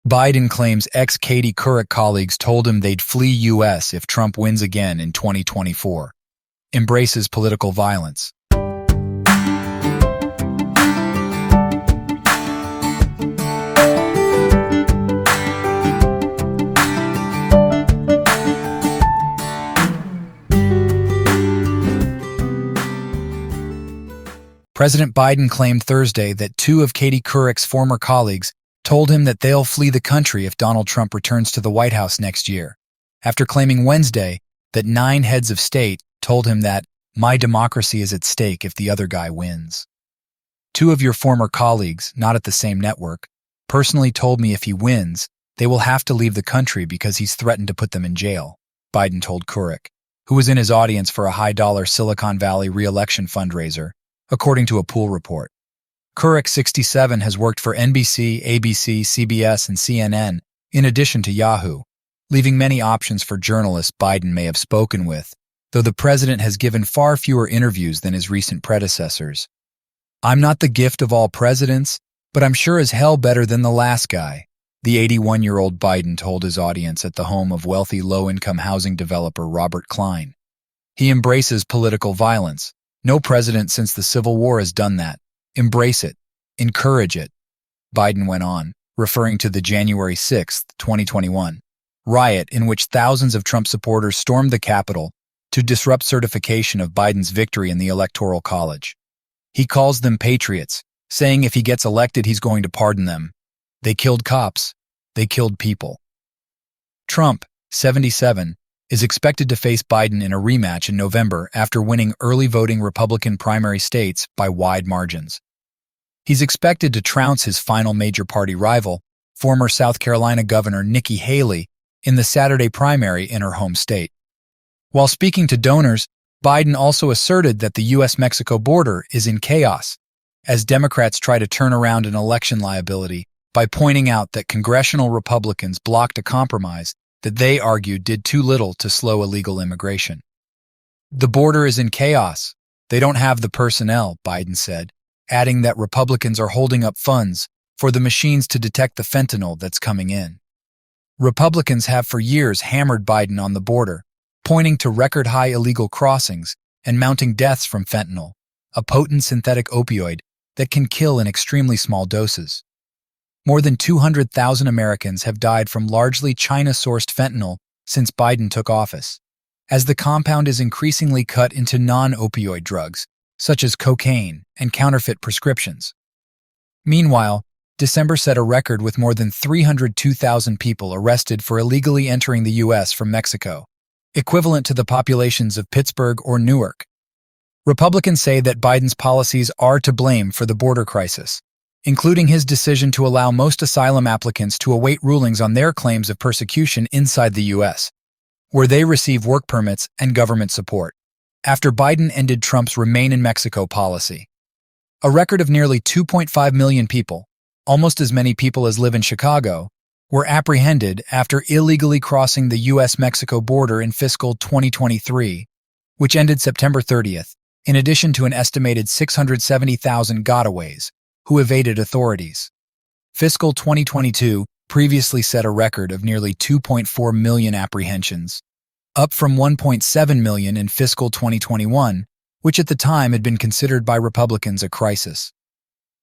Biden claims ex-Katie Couric colleagues told him they'd flee U.S. if Trump wins again in 2024. Embraces political violence. President Biden claimed Thursday that two of Katie Couric's former colleagues told him that they'll flee the country if Donald Trump returns to the White House next year, after claiming Wednesday that 9 heads of state told him that my democracy is at stake if the other guy wins. Two of your former colleagues, not at the same network, personally told me if he wins, they will have to leave the country because he's threatened to put them in jail, Biden told Couric, who was in his audience for a high-dollar Silicon Valley re-election fundraiser, according to a pool report. Couric, 67, has worked for NBC, ABC, CBS, and CNN, in addition to Yahoo, leaving many options for journalists Biden may have spoken with, though the president has given far fewer interviews than his recent predecessors. I'm not the gift of all presidents, but I'm sure as hell better than the last guy, the 81-year-old Biden told his audience at the home of wealthy low-income housing developer Robert Klein. He embraces political violence. No president since the Civil War has done that. Embrace it. Encourage it. Biden went on, referring to the January 6, 2021, riot in which thousands of Trump supporters stormed the Capitol to disrupt certification of Biden's victory in the Electoral College. He calls them patriots, saying if he gets elected, he's going to pardon them. They killed cops. They killed people. Trump, 77, is expected to face Biden in a rematch in November after winning early voting Republican primary states by wide margins. He's expected to trounce his final major party rival, former South Carolina Governor Nikki Haley, in the Saturday primary in her home state. While speaking to donors, Biden also asserted that the U.S.-Mexico border is in chaos, as Democrats try to turn around an election liability by pointing out that congressional Republicans blocked a compromise that they argued did too little to slow illegal immigration. The border is in chaos. They don't have the personnel, Biden said, adding that Republicans are holding up funds for the machines to detect the fentanyl that's coming in. Republicans have for years hammered Biden on the border, pointing to record-high illegal crossings and mounting deaths from fentanyl, a potent synthetic opioid that can kill in extremely small doses. More than 200,000 Americans have died from largely China-sourced fentanyl since Biden took office, as the compound is increasingly cut into non-opioid drugs, such as cocaine and counterfeit prescriptions. Meanwhile, December set a record with more than 302,000 people arrested for illegally entering the U.S. from Mexico, equivalent to the populations of Pittsburgh or Newark. Republicans say that Biden's policies are to blame for the border crisis, including his decision to allow most asylum applicants to await rulings on their claims of persecution inside the U.S., where they receive work permits and government support, after Biden ended Trump's Remain in Mexico policy. A record of nearly 2.5 million people, almost as many people as live in Chicago, were apprehended after illegally crossing the U.S.-Mexico border in fiscal 2023, which ended September 30th, in addition to an estimated 670,000 gotaways who evaded authorities. Fiscal 2022 previously set a record of nearly 2.4 million apprehensions, up from 1.7 million in fiscal 2021, which at the time had been considered by Republicans a crisis.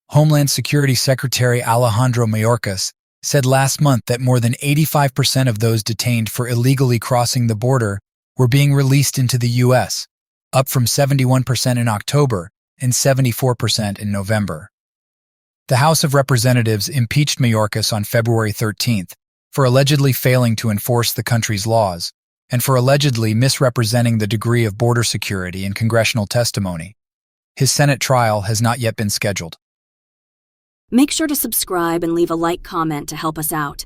Homeland Security Secretary Alejandro Mayorkas said last month that more than 85% of those detained for illegally crossing the border were being released into the U.S., up from 71% in October and 74% in November. The House of Representatives impeached Mayorkas on February 13th for allegedly failing to enforce the country's laws and for allegedly misrepresenting the degree of border security in congressional testimony. His Senate trial has not yet been scheduled. Make sure to subscribe and leave a comment to help us out.